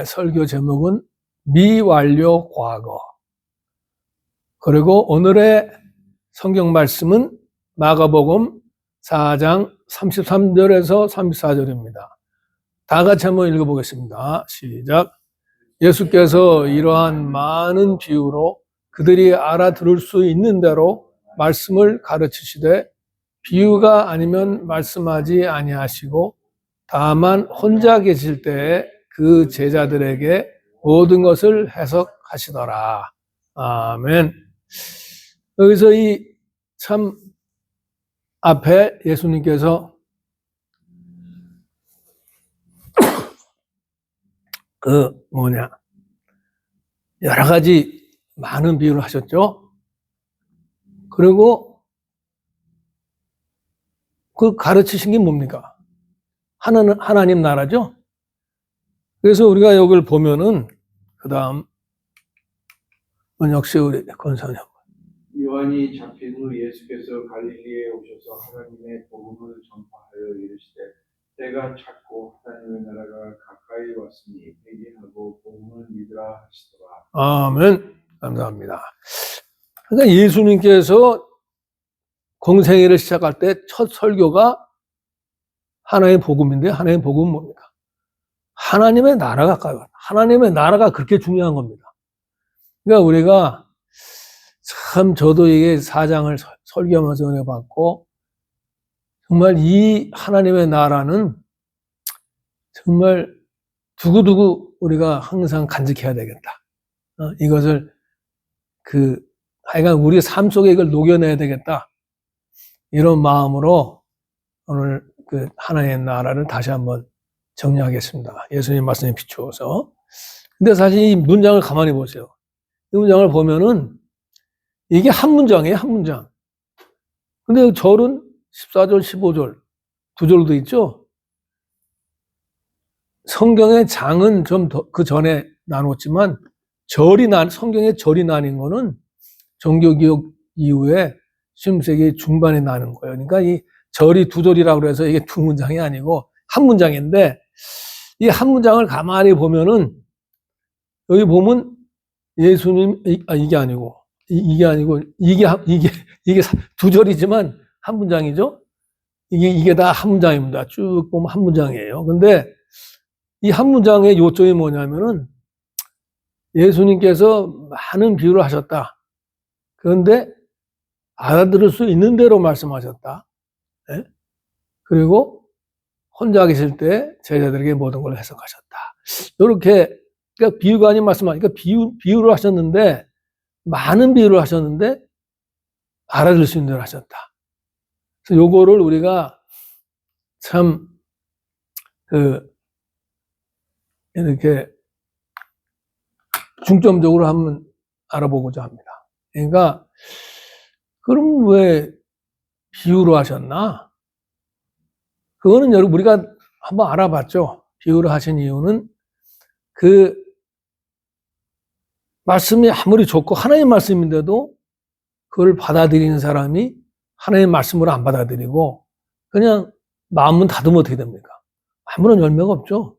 설교 제목은 미완료 과거. 그리고 오늘의 성경 말씀은 마가복음 4장 33절에서 34절입니다. 다 같이 한번 읽어보겠습니다. 시작. 예수께서 이러한 많은 비유로 그들이 알아들을 수 있는 대로 말씀을 가르치시되 비유가 아니면 말씀하지 아니하시고 다만 혼자 계실 때에 그 제자들에게 모든 것을 해석하시더라. 아멘. 여기서 이 참 앞에 예수님께서 여러 가지 많은 비유를 하셨죠. 그리고 그 가르치신 게 뭡니까? 하나님 나라죠. 그래서 우리가 여기를 보면은 그 다음 역시 우리 권사님. 요한이 잡힌 후 예수께서 갈릴리에 오셔서 하나님의 복음을 전파하여 이르시되 때가 찼고 하나님의 나라가 가까이 왔으니 회개하고 복음을 믿으라 하시더라. 아멘. 감사합니다. 그러니까 예수님께서 공생애를 시작할 때 첫 설교가 하나님의 복음인데, 하나님의 복음은 뭡니까? 하나님의 나라가 가까이 왔다. 하나님의 나라가 그렇게 중요한 겁니다. 그러니까 우리가 참 저도 이게 사장을 설교하면서 은혜 받고 정말 이 하나님의 나라는 정말 두고두고 우리가 항상 간직해야 되겠다. 이것을 하여간 우리 삶 속에 이걸 녹여내야 되겠다. 이런 마음으로 오늘 하나님의 나라를 다시 한번 정리하겠습니다. 예수님 말씀에 비추어서. 근데 사실 이 문장을 가만히 보세요. 이 문장을 보면은 이게 한 문장이에요, 한 문장. 근데 절은 14절, 15절, 두 절도 있죠? 성경의 장은 좀 그 전에 나눴지만, 성경의 절이 나뉜 거는 종교개혁 이후에 19세기 중반에 나는 거예요. 그러니까 이 절이 두 절이라고 해서 이게 두 문장이 아니고 한 문장인데, 이 한 문장을 가만히 보면은, 여기 보면 예수님, 이게 아니고 두 절이지만 한 문장이죠? 이게 다 한 문장입니다. 쭉 보면 한 문장이에요. 근데 이 한 문장의 요점이 뭐냐면은 예수님께서 많은 비유를 하셨다. 그런데 알아들을 수 있는 대로 말씀하셨다. 네? 그리고 혼자 계실 때 제자들에게 모든 걸 해석하셨다. 이렇게, 그러니까 비유가 아닌 말씀하니까 비유를 하셨는데, 많은 비유를 하셨는데, 알아들을 수 있는 대로 하셨다. 그래서 요거를 우리가 참, 이렇게 중점적으로 한번 알아보고자 합니다. 그러니까, 그럼 왜 비유로 하셨나? 그거는 여러분, 우리가 한번 알아봤죠. 비유를 하신 이유는 말씀이 아무리 좋고 하나님의 말씀인데도 그걸 받아들이는 사람이 하나님의 말씀으로 안 받아들이고 그냥 마음은 닫으면 어떻게 됩니까? 아무런 열매가 없죠.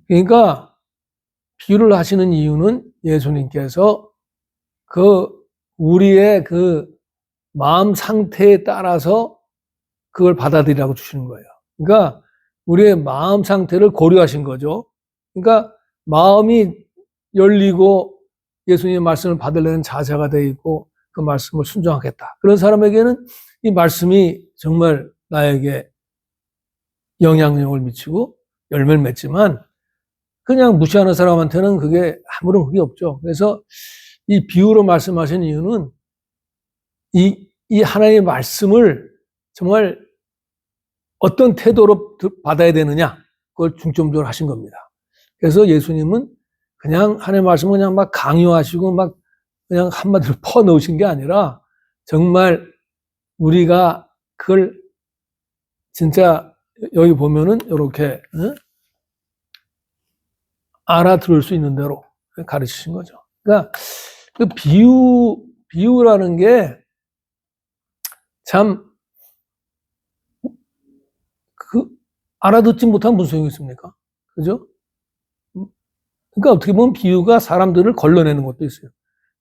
그러니까 비유를 하시는 이유는 예수님께서 우리의 마음 상태에 따라서 그걸 받아들이라고 주시는 거예요. 그러니까 우리의 마음 상태를 고려하신 거죠. 그러니까 마음이 열리고 예수님의 말씀을 받으려는 자세가 되어 있고 그 말씀을 순종하겠다. 그런 사람에게는 이 말씀이 정말 나에게 영향력을 미치고 열매를 맺지만 그냥 무시하는 사람한테는 그게 아무런 그게 없죠. 그래서 이 비유로 말씀하신 이유는 이 하나님의 말씀을 정말 어떤 태도로 받아야 되느냐 그걸 중점적으로 하신 겁니다. 그래서 예수님은 그냥 하나님의 말씀을 그냥 막 강요하시고 막 그냥 한마디로 퍼 넣으신 게 아니라 정말 우리가 그걸 진짜 여기 보면은 이렇게 알아들을 수 있는 대로 가르치신 거죠. 그러니까 그 비유라는 게 참 알아듣지 못하면 무슨 소용이 있습니까? 그죠? 그러니까 어떻게 보면 비유가 사람들을 걸러내는 것도 있어요.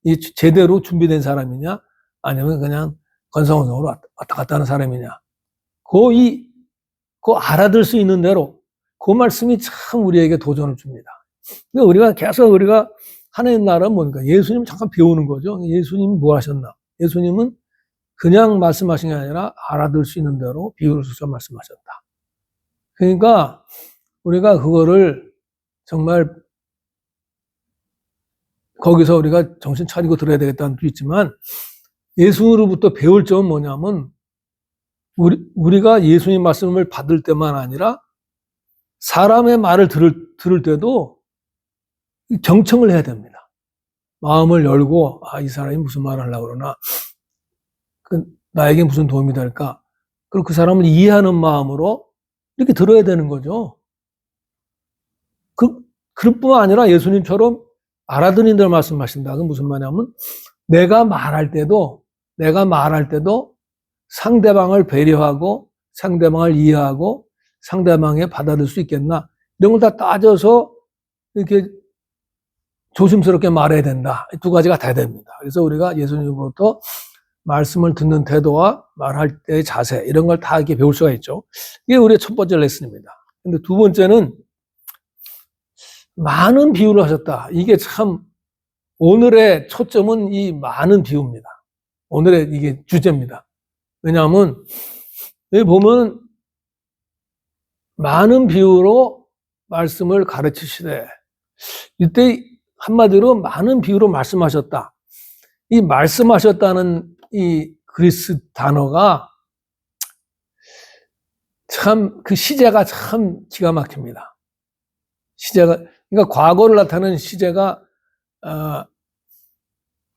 이 제대로 준비된 사람이냐, 아니면 그냥 건성건성으로 왔다 갔다 하는 사람이냐. 그 알아들 수 있는 대로 그 말씀이 참 우리에게 도전을 줍니다. 그러니까 우리가 계속 하나님 나라는 뭡니까? 예수님 잠깐 배우는 거죠. 예수님이 뭐 하셨나? 예수님은 그냥 말씀하신 게 아니라 알아들 수 있는 대로 비유를 써서 말씀하셨다. 그러니까 우리가 그거를 정말 거기서 우리가 정신 차리고 들어야 되겠다는 뜻도 있지만 예수로부터 배울 점은 뭐냐면 우리가 예수님 말씀을 받을 때만 아니라 사람의 말을 들을 때도 경청을 해야 됩니다. 마음을 열고 이 사람이 무슨 말을 하려고 그러나 나에게 무슨 도움이 될까? 그리고 그 사람을 이해하는 마음으로 이렇게 들어야 되는 거죠. 그럴 뿐만 아니라 예수님처럼 알아듣는 대로 말씀하신다. 그건 무슨 말이냐면 내가 말할 때도 상대방을 배려하고 상대방을 이해하고 상대방에 받아들일 수 있겠나? 이런 걸 다 따져서 이렇게 조심스럽게 말해야 된다. 두 가지가 다 됩니다. 그래서 우리가 예수님으로부터 말씀을 듣는 태도와 말할 때의 자세 이런 걸 다 이렇게 배울 수가 있죠. 이게 우리의 첫 번째 레슨입니다. 근데 두 번째는 많은 비유를 하셨다. 이게 참 오늘의 초점은 이 많은 비유입니다. 오늘의 이게 주제입니다. 왜냐하면 여기 보면 많은 비유로 말씀을 가르치시되 이때 한마디로 많은 비유로 말씀하셨다. 이 말씀하셨다는 이 그리스 단어가 참 그 시제가 참 기가 막힙니다. 시제가 그러니까 과거를 나타내는 시제가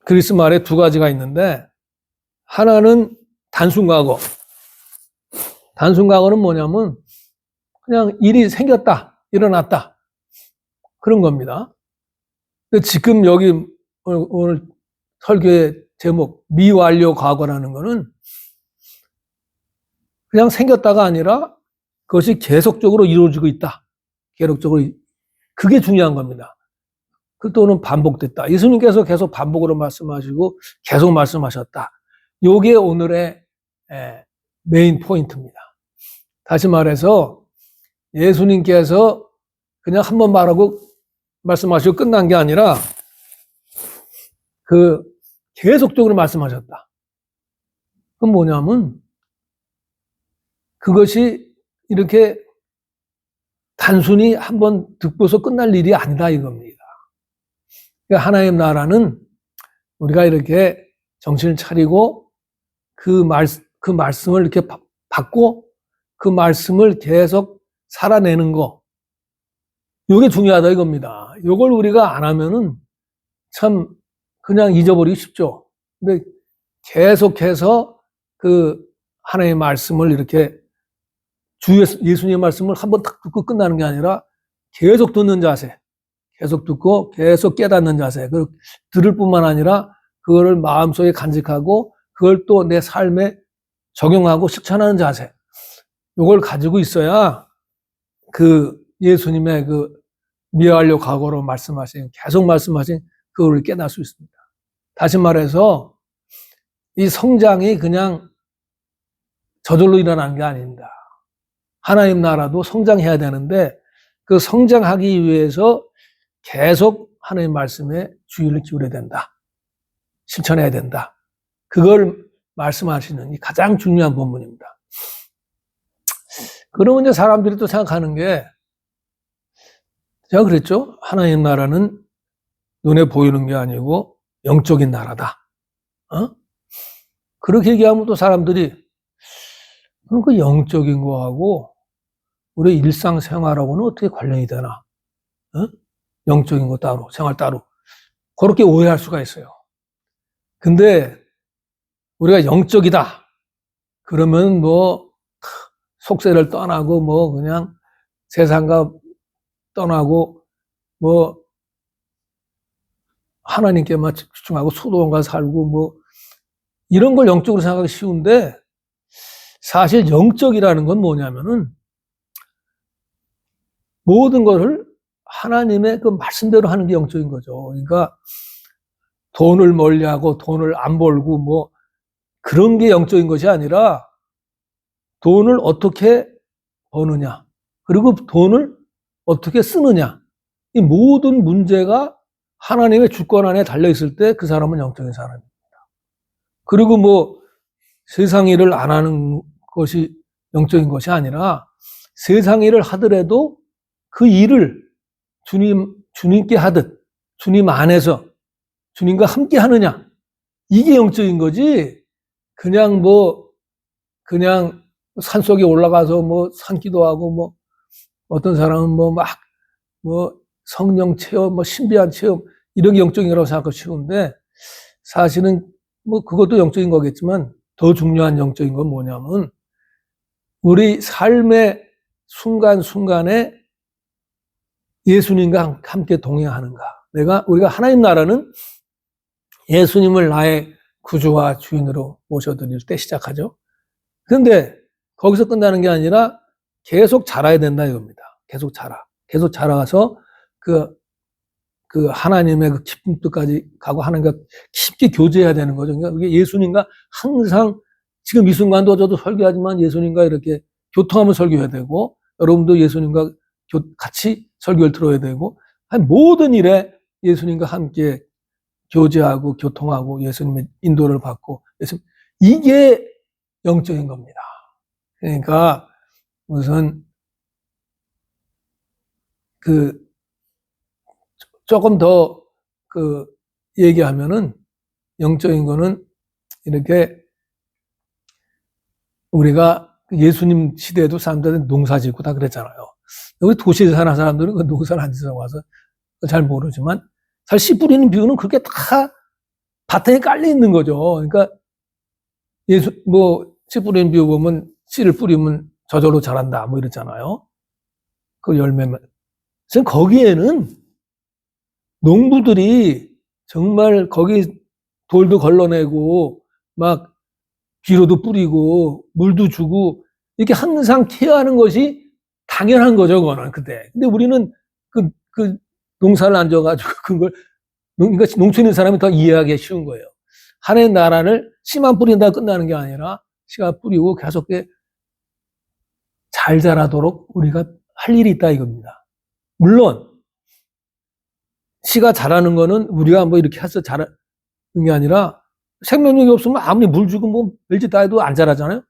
그리스 말에 두 가지가 있는데 하나는 단순 과거. 단순 과거는 뭐냐면 그냥 일이 생겼다, 일어났다 그런 겁니다. 지금 여기 오늘 설교의 제목 미완료 과거라는 거는 그냥 생겼다가 아니라 그것이 계속적으로 이루어지고 있다. 계속적으로 그게 중요한 겁니다. 그 또는 반복됐다. 예수님께서 계속 반복으로 말씀하시고 계속 말씀하셨다. 이게 오늘의 메인 포인트입니다. 다시 말해서 예수님께서 그냥 한 번 말하고 말씀하시고 끝난 게 아니라 계속적으로 말씀하셨다. 그건 뭐냐면 그것이 이렇게 단순히 한 번 듣고서 끝날 일이 아니다 이겁니다. 그러니까 하나님 나라는 우리가 이렇게 정신을 차리고 그 말씀을 이렇게 받고 그 말씀을 계속 살아내는 거. 이게 중요하다 이겁니다. 이걸 우리가 안 하면은 참 그냥 잊어버리기 쉽죠. 근데 계속해서 그 하나님의 말씀을 이렇게 예수님의 말씀을 한번 딱 듣고 끝나는 게 아니라 계속 듣는 자세, 계속 듣고 계속 깨닫는 자세, 들을 뿐만 아니라 그거를 마음속에 간직하고 그걸 또 내 삶에 적용하고 실천하는 자세. 이걸 가지고 있어야 그 예수님의 그 미완료 과거로 계속 말씀하신 그거를 깨달을 수 있습니다. 다시 말해서 이 성장이 그냥 저절로 일어나는 게 아닙니다. 하나님 나라도 성장해야 되는데 그 성장하기 위해서 계속 하나님 말씀에 주의를 기울여야 된다. 실천해야 된다. 그걸 말씀하시는 이 가장 중요한 본문입니다. 그러면 이제 사람들이 또 생각하는 게 제가 그랬죠. 하나님 나라는 눈에 보이는 게 아니고 영적인 나라다. 그렇게 얘기하면 또 사람들이 그럼 그 영적인 거하고 우리 일상생활하고는 어떻게 관련이 되나? 영적인 거 따로, 생활 따로. 그렇게 오해할 수가 있어요. 근데 우리가 영적이다. 그러면 뭐 속세를 떠나고 뭐 그냥 세상과 떠나고 뭐 하나님께만 집중하고 소돔과 살고 뭐 이런 걸 영적으로 생각하기 쉬운데 사실 영적이라는 건 뭐냐면은 모든 것을 하나님의 그 말씀대로 하는 게 영적인 거죠. 그러니까 돈을 멀리하고 돈을 안 벌고 뭐 그런 게 영적인 것이 아니라 돈을 어떻게 버느냐, 그리고 돈을 어떻게 쓰느냐, 이 모든 문제가 하나님의 주권 안에 달려 있을 때 그 사람은 영적인 사람입니다. 그리고 뭐 세상 일을 안 하는 것이 영적인 것이 아니라 세상 일을 하더라도 그 일을 주님께 하듯 주님 안에서 주님과 함께 하느냐, 이게 영적인 거지. 그냥 산속에 올라가서 뭐 산기도 하고 뭐 어떤 사람은 뭐 성령 체험, 뭐 신비한 체험, 이런 게 영적인 거라고 생각하기 쉬운데, 사실은 뭐 그것도 영적인 거겠지만 더 중요한 영적인 건 뭐냐면 우리 삶의 순간순간에 예수님과 함께 동행하는가. 우리가 하나님 나라는 예수님을 나의 구주와 주인으로 모셔드릴 때 시작하죠. 그런데 거기서 끝나는 게 아니라 계속 자라야 된다 이겁니다. 계속 자라가서 그 하나님의 그 깊은 뜻까지 가고 하나님과 깊게 교제해야 되는 거죠. 그러니까 예수님과 항상, 지금 이 순간도 저도 설교하지만 예수님과 이렇게 교통하면 설교해야 되고, 여러분도 예수님과 같이 설교를 들어야 되고, 모든 일에 예수님과 함께 교제하고 교통하고 예수님의 인도를 받고, 이게 영적인 겁니다. 그러니까 우선 조금 더 얘기하면은 영적인 거는 이렇게 우리가 예수님 시대에도 사람들은 농사 짓고 다 그랬잖아요. 여기 도시에 사는 사람들은 그 농사를 안 지어 와서 잘 모르지만, 사실 씨 뿌리는 비유는 그렇게 다 바탕에 깔려 있는 거죠. 그러니까 씨 뿌리는 비유 보면 씨를 뿌리면 저절로 자란다 뭐 이랬잖아요. 그 열매만. 거기에는 농부들이 정말 거기 돌도 걸러내고 막 비료도 뿌리고 물도 주고 이렇게 항상 케어하는 것이 당연한 거죠, 그거는 그때. 근데 우리는 그 농사를 안 져가지고 그걸, 그러니까 농촌에 있는 사람이 더 이해하기 쉬운 거예요. 하나의 나라를 씨만 뿌린다 끝나는 게 아니라 씨가 뿌리고 계속 잘 자라도록 우리가 할 일이 있다 이겁니다. 물론 씨가 자라는 거는 우리가 뭐 이렇게 해서 자라는 게 아니라, 생명력이 없으면 아무리 물 주고 뭐 일찍 다 해도 안 자라잖아요.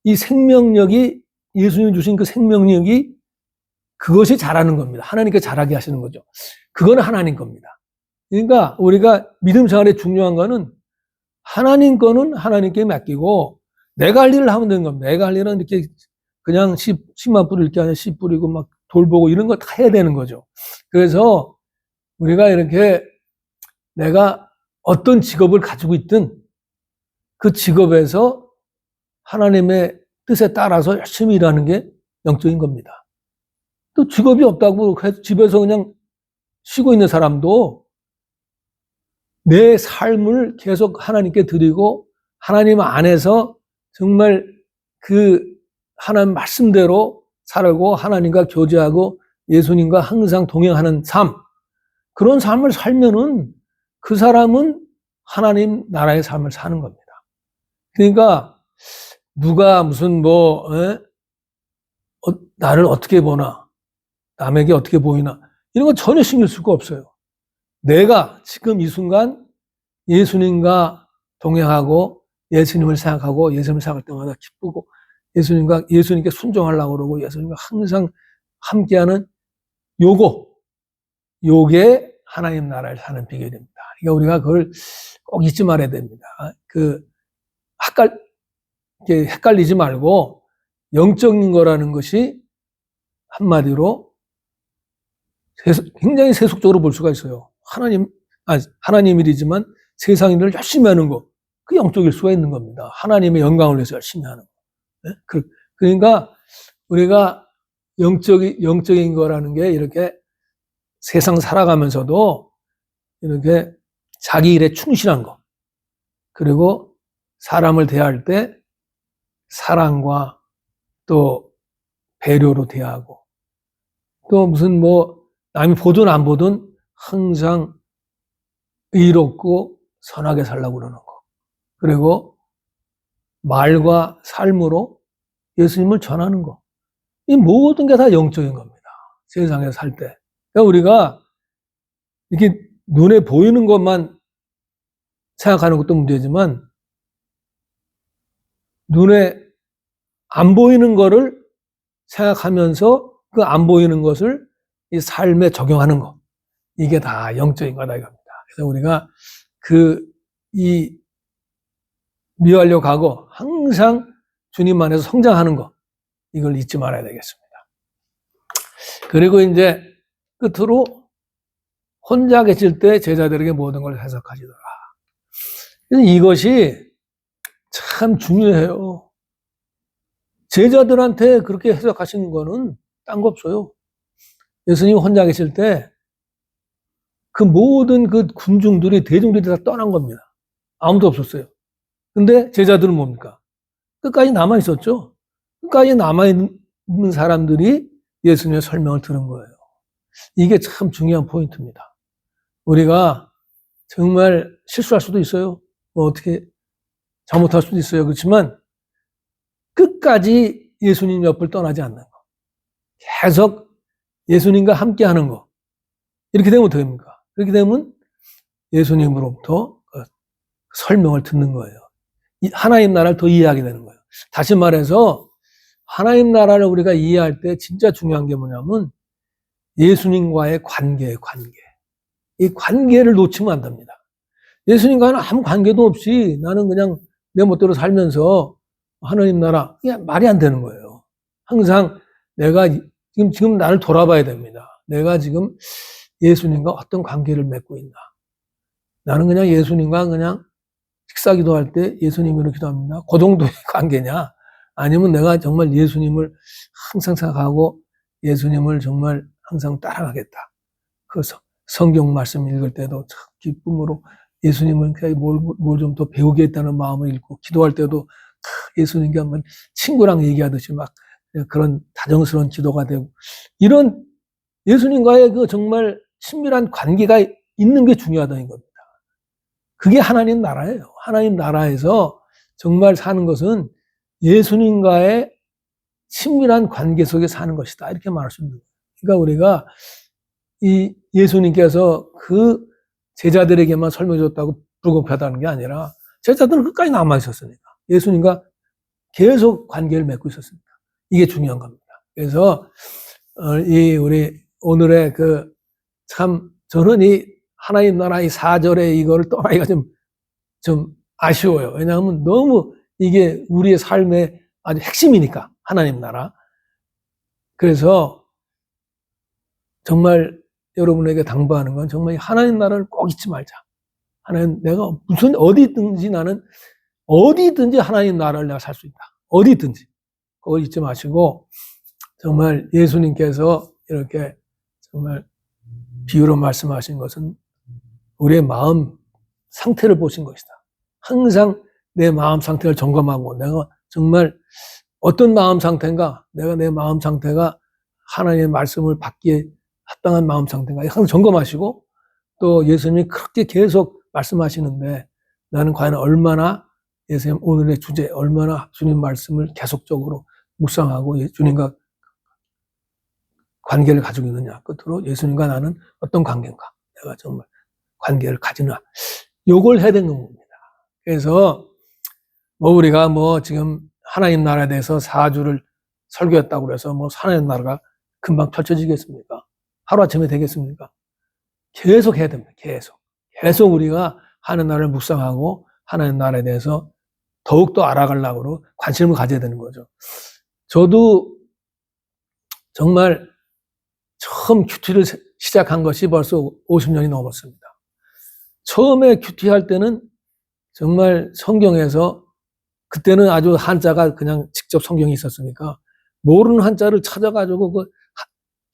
이 생명력이, 예수님 주신 그 생명력이, 그것이 자라는 겁니다. 하나님께 자라게 하시는 거죠. 그거는 하나님 겁니다. 그러니까 우리가 믿음 생활에 중요한 거는 하나님 거는 하나님께 맡기고 내가 할 일을 하면 되는 겁니다. 내가 할 일은 이렇게 그냥 씨만 뿌릴 게 아니라 씨 뿌리고 막 돌보고 이런 거 다 해야 되는 거죠. 그래서 우리가 이렇게 내가 어떤 직업을 가지고 있든 그 직업에서 하나님의 뜻에 따라서 열심히 일하는 게 영적인 겁니다. 또 직업이 없다고 집에서 그냥 쉬고 있는 사람도 내 삶을 계속 하나님께 드리고 하나님 안에서 정말 그 하나님 말씀대로 살고 하나님과 교제하고 예수님과 항상 동행하는 삶, 그런 삶을 살면은 그 사람은 하나님 나라의 삶을 사는 겁니다. 그러니까 누가 무슨 나를 어떻게 보나, 남에게 어떻게 보이나, 이런 건 전혀 신경 쓸 거 없어요. 내가 지금 이 순간 예수님과 동행하고 예수님을 생각하고 예수님을 생각할 때마다 기쁘고 예수님께 순종하려고 그러고 예수님과 항상 함께하는 요게 하나님 나라를 사는 비결입니다. 그러니까 우리가 그걸 꼭 잊지 말아야 됩니다. 헷갈리지 말고 영적인 거라는 것이 한마디로 굉장히 세속적으로 볼 수가 있어요. 하나님 일이지만 세상 일을 열심히 하는 거, 그 영적일 수가 있는 겁니다. 하나님의 영광을 위해서 열심히 하는 거. 네? 그러니까 우리가 영적인 거라는 게 이렇게 세상 살아가면서도 이렇게 자기 일에 충실한 거, 그리고 사람을 대할 때 사랑과 또 배려로 대하고, 또 무슨 남이 보든 안 보든 항상 의롭고 선하게 살라고 그러는 거. 그리고 말과 삶으로 예수님을 전하는 거. 이 모든 게 다 영적인 겁니다. 세상에 살 때. 그러니까 우리가 이렇게 눈에 보이는 것만 생각하는 것도 문제지만 눈에 안 보이는 거를 생각하면서 그 안 보이는 것을 이 삶에 적용하는 거. 이게 다 영적인 거다 이겁니다. 그래서 우리가 이 미워하려고 하고 항상 주님 안에서 성장하는 거. 이걸 잊지 말아야 되겠습니다. 그리고 이제 끝으로 혼자 계실 때 제자들에게 모든 걸 해석하시더라. 이것이 참 중요해요. 제자들한테 그렇게 해석하시는 거는 딴 거 없어요. 예수님 혼자 계실 때 그 모든 그 군중들이, 대중들이 다 떠난 겁니다. 아무도 없었어요. 근데 제자들은 뭡니까? 끝까지 남아있었죠. 끝까지 남아있는 사람들이 예수님의 설명을 들은 거예요. 이게 참 중요한 포인트입니다. 우리가 정말 실수할 수도 있어요. 뭐 어떻게 잘못할 수도 있어요. 그렇지만 끝까지 예수님 옆을 떠나지 않는 거. 계속 예수님과 함께 하는 거. 이렇게 되면 어떻게 됩니까? 그렇게 되면 예수님으로부터 설명을 듣는 거예요. 하나님 나라를 더 이해하게 되는 거예요. 다시 말해서 하나님 나라를 우리가 이해할 때 진짜 중요한 게 뭐냐면 예수님과의 관계예요, 관계. 이 관계를 놓치면 안 됩니다. 예수님과는 아무 관계도 없이 나는 그냥 내 멋대로 살면서 하나님 나라, 이게 말이 안 되는 거예요. 항상 내가 지금 나를 돌아봐야 됩니다. 내가 지금 예수님과 어떤 관계를 맺고 있나. 나는 그냥 예수님과 그냥 식사 기도할 때 예수님으로 기도합니다. 그 정도의 관계냐? 아니면 내가 정말 예수님을 항상 생각하고 예수님을 정말 항상 따라가겠다. 그래서 성경 말씀 읽을 때도 참 기쁨으로 예수님을 뭘 좀 더 배우겠다는 마음을 읽고, 기도할 때도 예수님과 한번 친구랑 얘기하듯이 막 그런 다정스러운 기도가 되고, 이런 예수님과의 그 정말 친밀한 관계가 있는 게 중요하다는 겁니다. 그게 하나님 나라예요. 하나님 나라에서 정말 사는 것은 예수님과의 친밀한 관계 속에 사는 것이다. 이렇게 말할 수 있는 거예요. 그러니까 우리가 이 예수님께서 그 제자들에게만 설명해 줬다고 불공평하다는 게 아니라 제자들은 끝까지 남아 있었으니까. 예수님과 계속 관계를 맺고 있었으니까. 이게 중요한 겁니다. 그래서 우리 오늘의 저는 이 하나님 나라 이 4절에 이거를 떠나기가 좀 아쉬워요. 왜냐하면 너무 이게 우리의 삶의 아주 핵심이니까, 하나님 나라. 그래서 정말 여러분에게 당부하는 건 정말 하나님 나라를 꼭 잊지 말자. 하나님, 내가 어디든지 하나님 나라를 내가 살 수 있다. 어디든지. 그걸 잊지 마시고, 정말 예수님께서 이렇게 정말 비유로 말씀하신 것은 우리의 마음 상태를 보신 것이다. 항상 내 마음 상태를 점검하고, 내가 정말 어떤 마음 상태인가, 내가 내 마음 상태가 하나님의 말씀을 받기에 합당한 마음 상태인가, 항상 점검하시고, 또 예수님이 그렇게 계속 말씀하시는데 나는 과연 얼마나 예수님 오늘의 주제, 얼마나 주님 말씀을 계속적으로 묵상하고 주님과 관계를 가지고 있느냐. 끝으로 예수님과 나는 어떤 관계인가, 내가 정말 관계를 가지나, 요걸 해야 되는 겁니다. 그래서 우리가 지금 하나님 나라에 대해서 4주를 설교했다고 그래서 하나님 나라가 금방 펼쳐지겠습니까? 하루아침에 되겠습니까? 계속 해야 됩니다. 계속 우리가 하나님 나라를 묵상하고 하나님 나라에 대해서 더욱더 알아가려고 관심을 가져야 되는 거죠. 저도 정말 처음 큐티를 시작한 것이 벌써 50년이 넘었습니다. 처음에 큐티 할 때는 정말 성경에서, 그때는 아주 한자가 그냥 직접 성경이 있었으니까 모르는 한자를 찾아가지고 그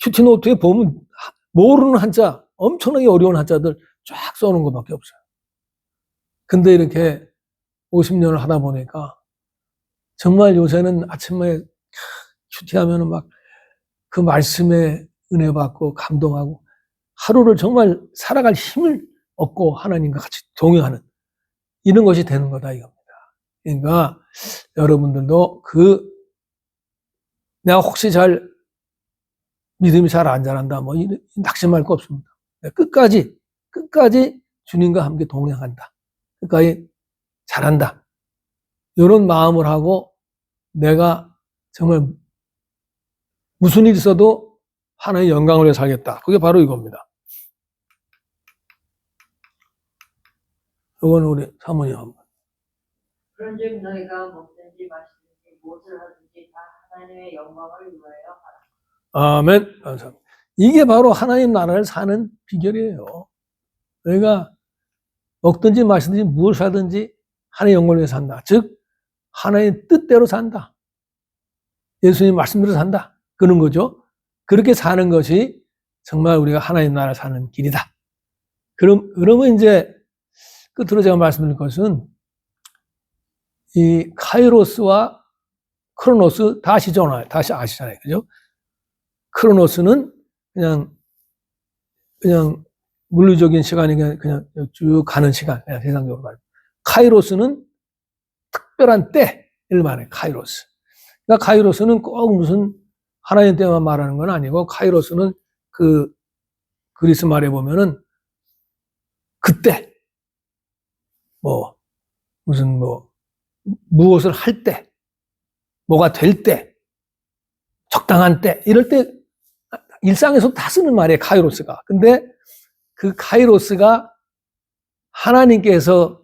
큐티 노트에 보면 모르는 한자, 엄청나게 어려운 한자들 쫙 써놓은 것밖에 없어요. 근데 이렇게 50년을 하다 보니까 정말 요새는 아침에 큐티하면은 막 그 말씀에 은혜 받고 감동하고, 하루를 정말 살아갈 힘을 얻고 하나님과 같이 동행하는 이런 것이 되는 거다 이겁니다. 그러니까 여러분들도 내가 혹시 믿음이 잘 안 자란다 뭐 낙심할 거 없습니다. 끝까지 주님과 함께 동행한다. 끝까지 잘한다. 이런 마음을 하고 내가 정말 무슨 일이 있어도 하나님의 영광을 위해 살겠다. 그게 바로 이겁니다. 이건 우리 사모님 한번. 그런즉 너희가 먹든지 마시든지 무엇을 하든지 다 하나님의 영광을 위하여 하라. 아멘. 감사합니다. 이게 바로 하나님 나라를 사는 비결이에요. 너희가 먹든지 마시든지 무엇을 하든지 하나님의 영광을 위해 산다. 즉 하나님의 뜻대로 산다. 예수님 말씀대로 산다. 그런 거죠. 그렇게 사는 것이 정말 우리가 하나님 나라 사는 길이다. 그러면 이제 끝으로 제가 말씀드릴 것은 이 카이로스와 크로노스 다 아시잖아요. 그죠? 크로노스는 그냥 물리적인 시간이 그냥 쭉 가는 시간, 그냥 세상적으로 말고. 카이로스는 특별한 때를 말해, 카이로스. 그러니까 카이로스는 꼭 무슨 하나님 때만 말하는 건 아니고, 카이로스는 그리스 말에 보면은 그때, 무엇을 할 때, 뭐가 될 때, 적당한 때, 이럴 때, 일상에서 다 쓰는 말이에요, 카이로스가. 근데 그 카이로스가 하나님께서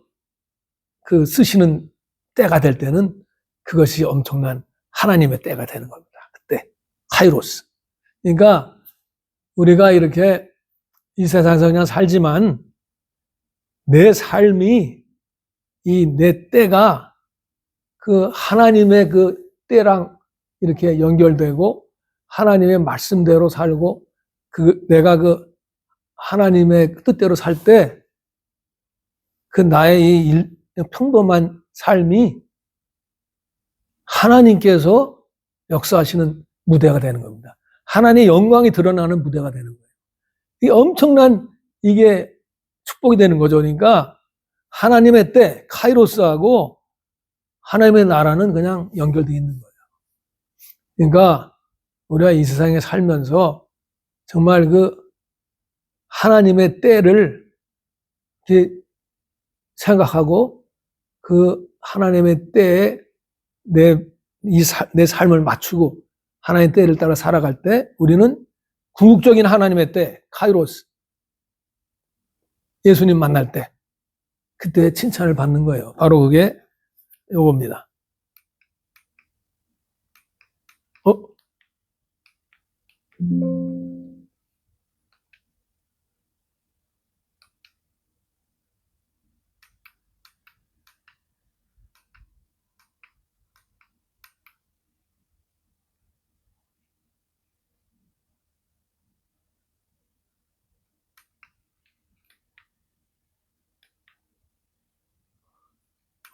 쓰시는 때가 될 때는 그것이 엄청난 하나님의 때가 되는 겁니다. 그때, 카이로스. 그러니까 우리가 이렇게 이 세상에서 그냥 살지만 내 삶이 내 때가 하나님의 때랑 이렇게 연결되고 하나님의 말씀대로 살고 내가 하나님의 뜻대로 살 때 나의 이 평범한 삶이 하나님께서 역사하시는 무대가 되는 겁니다. 하나님의 영광이 드러나는 무대가 되는 거예요. 이 엄청난 이게 축복이 되는 거죠. 그러니까 하나님의 때, 카이로스하고 하나님의 나라는 그냥 연결되어 있는 거예요. 그러니까 우리가 이 세상에 살면서 정말 하나님의 때를 이렇게 생각하고 하나님의 때에 내 삶을 맞추고 하나님의 때를 따라 살아갈 때 우리는 궁극적인 하나님의 때, 카이로스, 예수님 만날 때 그때 칭찬을 받는 거예요. 바로 그게 요겁니다.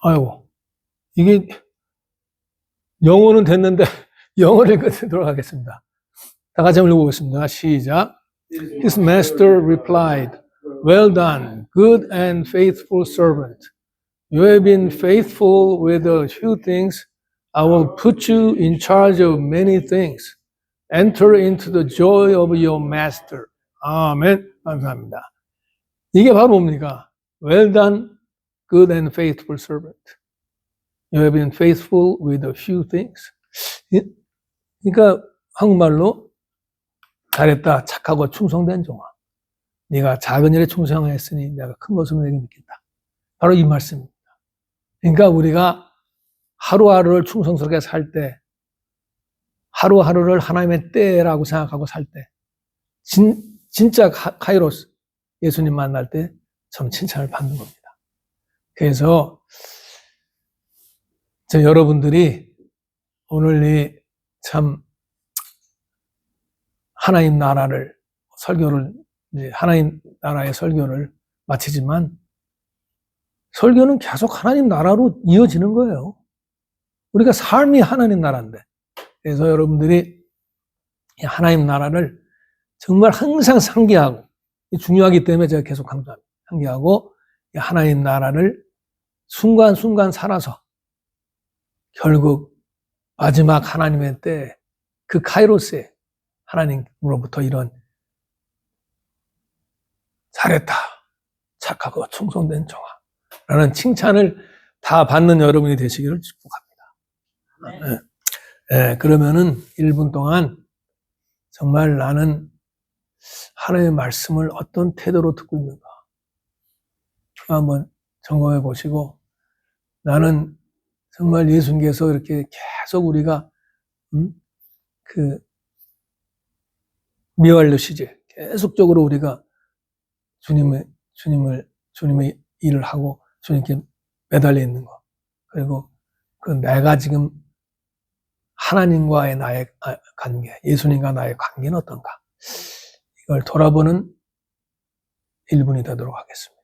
아이고, 이게 영어는 됐는데 영어를 끝으로 하겠습니다. 다 같이 한번 읽어보겠습니다. 시작. His master replied, "Well done, good and faithful servant. You have been faithful with a few things. I will put you in charge of many things. Enter into the joy of your master." 아멘. 감사합니다. 이게 바로 뭡니까? Well done, good and faithful servant. You have been faithful with a few things. 그러니까 한국말로 잘했다, 착하고 충성된 종아. 네가 작은 일에 충성했으니 내가 큰 것을 내게 믿겠다. 바로 이 말씀입니다. 그러니까 우리가 하루하루를 충성스럽게 살 때, 하루하루를 하나님의 때라고 생각하고 살 때, 진짜 카이로스, 예수님 만날 때 저는 칭찬을 받는 겁니다. 그래서 여러분들이 오늘 참 하나님 나라를 하나님 나라의 설교를 마치지만 설교는 계속 하나님 나라로 이어지는 거예요. 우리가 삶이 하나님 나라인데, 그래서 여러분들이 하나님 나라를 정말 항상 상기하고 중요하기 때문에 제가 계속 강조하고 하나님 나라를 순간순간 살아서 결국 마지막 하나님의 때 그 카이로스에 하나님으로부터 이런 잘했다, 착하고 충성된 종아라는 칭찬을 다 받는 여러분이 되시기를 축복합니다. 그러면은 1분 동안 정말 나는 하나님의 말씀을 어떤 태도로 듣고 있는가 한번 점검해 보시고, 나는 정말 예수님께서 이렇게 계속 우리가 미완료시제 계속적으로 우리가 주님의 일을 하고 주님께 매달려 있는 거, 그리고 그 내가 지금 하나님과의 나의 관계, 예수님과 나의 관계는 어떤가, 이걸 돌아보는 1분이 되도록 하겠습니다.